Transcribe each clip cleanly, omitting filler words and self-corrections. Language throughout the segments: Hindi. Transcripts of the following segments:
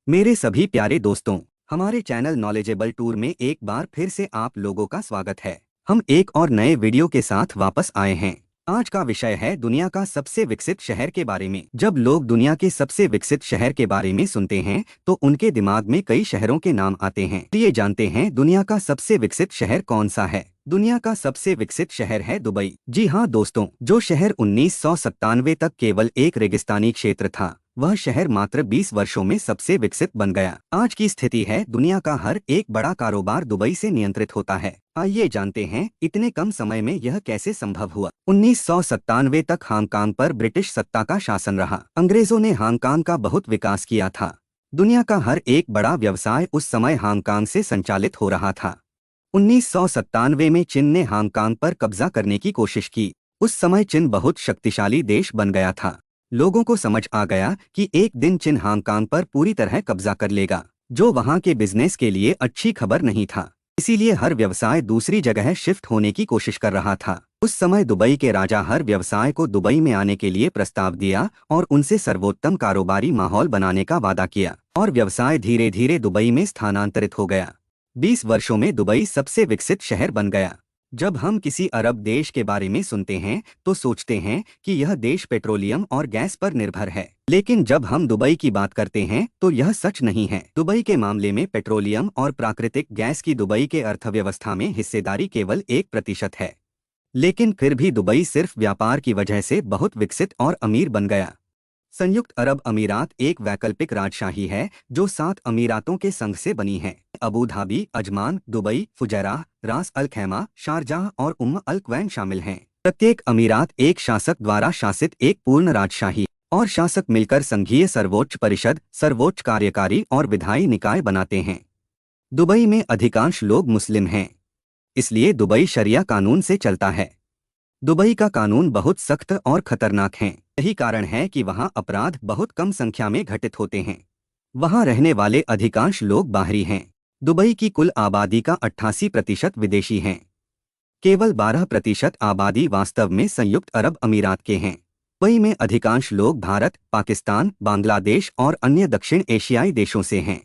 मेरे सभी प्यारे दोस्तों, हमारे चैनल नॉलेजेबल टूर में एक बार फिर से आप लोगों का स्वागत है। हम एक और नए वीडियो के साथ वापस आए हैं। आज का विषय है दुनिया का सबसे विकसित शहर के बारे में। जब लोग दुनिया के सबसे विकसित शहर के बारे में सुनते हैं तो उनके दिमाग में कई शहरों के नाम आते हैं। ये जानते हैं दुनिया का सबसे विकसित शहर कौन सा है। दुनिया का सबसे विकसित शहर है दुबई। जी हाँ दोस्तों, जो शहर 1997 तक केवल एक रेगिस्तानी क्षेत्र था, वह शहर मात्र 20 वर्षों में सबसे विकसित बन गया। आज की स्थिति है दुनिया का हर एक बड़ा कारोबार दुबई से नियंत्रित होता है। आइए जानते हैं इतने कम समय में यह कैसे संभव हुआ। 1997 तक हांगकांग पर ब्रिटिश सत्ता का शासन रहा। अंग्रेजों ने हांगकांग का बहुत विकास किया था। दुनिया का हर एक बड़ा व्यवसाय उस समय हांगकांग से संचालित हो रहा था। 1997 में चीन ने हांगकांग पर कब्जा करने की कोशिश की। उस समय चीन बहुत शक्तिशाली देश बन गया था। लोगों को समझ आ गया कि एक दिन चीन हांगकांग पर पूरी तरह कब्जा कर लेगा, जो वहां के बिजनेस के लिए अच्छी खबर नहीं था। इसीलिए हर व्यवसाय दूसरी जगह शिफ्ट होने की कोशिश कर रहा था। उस समय दुबई के राजा हर व्यवसाय को दुबई में आने के लिए प्रस्ताव दिया और उनसे सर्वोत्तम कारोबारी माहौल बनाने का वादा किया, और व्यवसाय धीरे धीरे दुबई में स्थानांतरित हो गया। 20 वर्षों में दुबई सबसे विकसित शहर बन गया। जब हम किसी अरब देश के बारे में सुनते हैं तो सोचते हैं कि यह देश पेट्रोलियम और गैस पर निर्भर है, लेकिन जब हम दुबई की बात करते हैं तो यह सच नहीं है। दुबई के मामले में पेट्रोलियम और प्राकृतिक गैस की दुबई के अर्थव्यवस्था में हिस्सेदारी केवल 1% है, लेकिन फिर भी दुबई सिर्फ व्यापार की वजह से बहुत विकसित और अमीर बन गया। संयुक्त अरब अमीरात एक वैकल्पिक राजशाही है जो 7 अमीरातों के संघ से बनी है। Abu Dhabi, Ajman, Dubai, Fujairah, रास अल खैमा, शारजाह और उम्म अल क्वैन शामिल हैं। प्रत्येक अमीरात एक शासक द्वारा शासित एक पूर्ण राजशाही और शासक मिलकर संघीय सर्वोच्च परिषद, सर्वोच्च कार्यकारी और विधायी निकाय बनाते हैं। दुबई में अधिकांश लोग मुस्लिम हैं, इसलिए दुबई शरिया कानून से चलता है। दुबई का कानून बहुत सख्त और खतरनाक है। यही कारण है कि वहां अपराध बहुत कम संख्या में घटित होते हैं। वहां रहने वाले अधिकांश लोग बाहरी हैं। दुबई की कुल आबादी का 88% विदेशी हैं। केवल 12% आबादी वास्तव में संयुक्त अरब अमीरात के हैं। दुबई में अधिकांश लोग भारत, पाकिस्तान, बांग्लादेश और अन्य दक्षिण एशियाई देशों से हैं।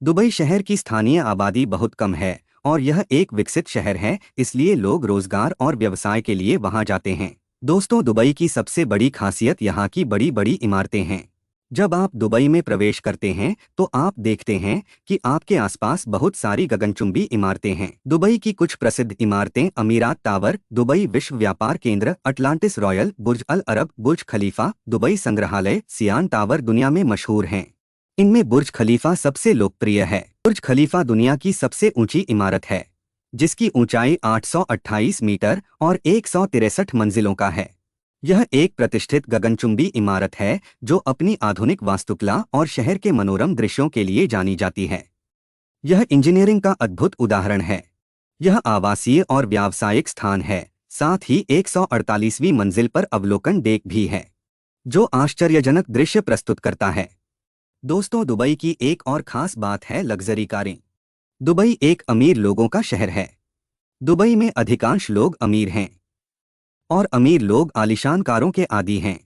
दुबई शहर की स्थानीय आबादी बहुत कम है और यह एक विकसित शहर है, इसलिए लोग रोजगार और व्यवसाय के लिए वहां जाते हैं। दोस्तों, दुबई की सबसे बड़ी खासियत यहाँ की बड़ी बड़ी इमारतें हैं। जब आप दुबई में प्रवेश करते हैं तो आप देखते हैं कि आपके आसपास बहुत सारी गगनचुंबी इमारतें हैं। दुबई की कुछ प्रसिद्ध इमारतें अमीरात टावर, दुबई विश्व व्यापार केंद्र, अटलांटिस रॉयल, बुर्ज अल अरब, बुर्ज खलीफा, दुबई संग्रहालय, सियान टावर दुनिया में मशहूर हैं। इनमें बुर्ज खलीफा सबसे लोकप्रिय है। बुर्ज खलीफा दुनिया की सबसे ऊंची इमारत है, जिसकी ऊंचाई 828 मीटर और 163 मंजिलों का है। यह एक प्रतिष्ठित गगनचुंबी इमारत है जो अपनी आधुनिक वास्तुकला और शहर के मनोरम दृश्यों के लिए जानी जाती है। यह इंजीनियरिंग का अद्भुत उदाहरण है। यह आवासीय और व्यावसायिक स्थान है, साथ ही 148वीं मंजिल पर अवलोकन डेक भी है, जो आश्चर्यजनक दृश्य प्रस्तुत करता है। दोस्तों, दुबई की एक और खास बात है लग्जरी कारें। दुबई एक अमीर लोगों का शहर है। दुबई में अधिकांश लोग अमीर हैं और अमीर लोग आलीशान कारों के आदी हैं।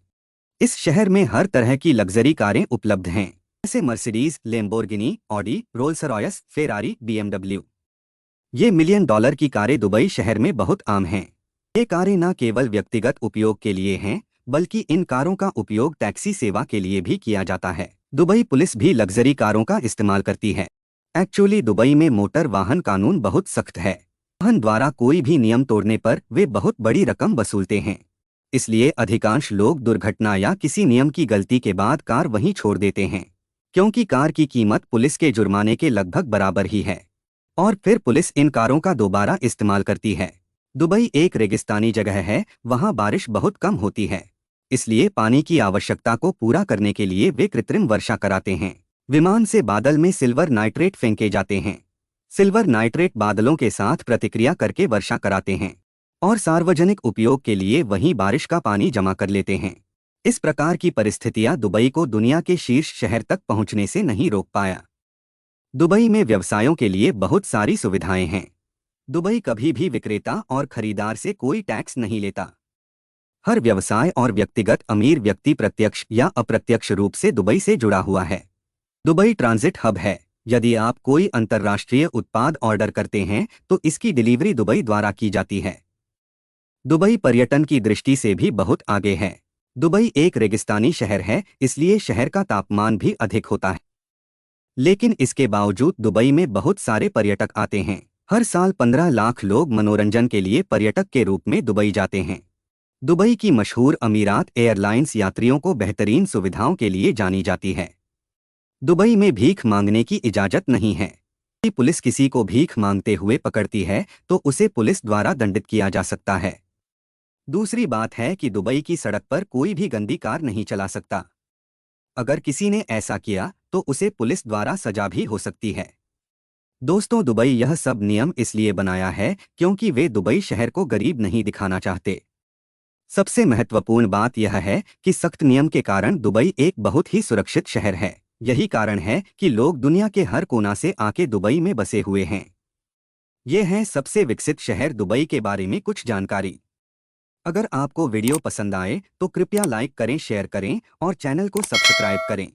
इस शहर में हर तरह की लग्जरी कारें उपलब्ध हैं, जैसे Mercedes, Lamborghini, Audi, Rolls Royce, Ferrari, BMW। ये मिलियन डॉलर की कारें दुबई शहर में बहुत आम हैं। ये कारें न केवल व्यक्तिगत उपयोग के लिए हैं, बल्कि इन कारों का उपयोग टैक्सी सेवा के लिए भी किया जाता है। दुबई पुलिस भी लग्जरी कारों का इस्तेमाल करती है। एक्चुअली दुबई में मोटर वाहन कानून बहुत सख्त है। वाहन द्वारा कोई भी नियम तोड़ने पर वे बहुत बड़ी रकम वसूलते हैं। इसलिए अधिकांश लोग दुर्घटना या किसी नियम की गलती के बाद कार वहीं छोड़ देते हैं, क्योंकि कार की कीमत पुलिस के जुर्माने के लगभग बराबर ही है, और फिर पुलिस इन कारों का दोबारा इस्तेमाल करती है। दुबई एक रेगिस्तानी जगह है, वहां बारिश बहुत कम होती है, इसलिए पानी की आवश्यकता को पूरा करने के लिए वे कृत्रिम वर्षा कराते हैं। विमान से बादल में सिल्वर नाइट्रेट फेंके जाते हैं। सिल्वर नाइट्रेट बादलों के साथ प्रतिक्रिया करके वर्षा कराते हैं और सार्वजनिक उपयोग के लिए वहीं बारिश का पानी जमा कर लेते हैं। इस प्रकार की परिस्थितियां दुबई को दुनिया के शीर्ष शहर तक पहुंचने से नहीं रोक पाया। दुबई में व्यवसायों के लिए बहुत सारी सुविधाएं हैं। दुबई कभी भी विक्रेता और खरीदार से कोई टैक्स नहीं लेता। हर व्यवसाय और व्यक्तिगत अमीर व्यक्ति प्रत्यक्ष या अप्रत्यक्ष रूप से दुबई से जुड़ा हुआ है। दुबई ट्रांजिट हब है। यदि आप कोई अंतर्राष्ट्रीय उत्पाद ऑर्डर करते हैं तो इसकी डिलीवरी दुबई द्वारा की जाती है। दुबई पर्यटन की दृष्टि से भी बहुत आगे है। दुबई एक रेगिस्तानी शहर है, इसलिए शहर का तापमान भी अधिक होता है। लेकिन इसके बावजूद दुबई में बहुत सारे पर्यटक आते हैं। हर साल 15 लाख लोग मनोरंजन के लिए पर्यटक के रूप में दुबई जाते हैं। दुबई की मशहूर अमीरात एयरलाइंस यात्रियों को बेहतरीन सुविधाओं के लिए जानी जाती है। दुबई में भीख मांगने की इजाजत नहीं है। यदि पुलिस किसी को भीख मांगते हुए पकड़ती है तो उसे पुलिस द्वारा दंडित किया जा सकता है। दूसरी बात है कि दुबई की सड़क पर कोई भी गंदी कार नहीं चला सकता। अगर किसी ने ऐसा किया तो उसे पुलिस द्वारा सजा भी हो सकती है। दोस्तों, दुबई यह सब नियम इसलिए बनाया है क्योंकि वे दुबई शहर को गरीब नहीं दिखाना चाहते। सबसे महत्वपूर्ण बात यह है कि सख्त नियम के कारण दुबई एक बहुत ही सुरक्षित शहर है। यही कारण है कि लोग दुनिया के हर कोना से आके दुबई में बसे हुए हैं। ये है सबसे विकसित शहर दुबई के बारे में कुछ जानकारी। अगर आपको वीडियो पसंद आए तो कृपया लाइक करें, शेयर करें और चैनल को सब्सक्राइब करें।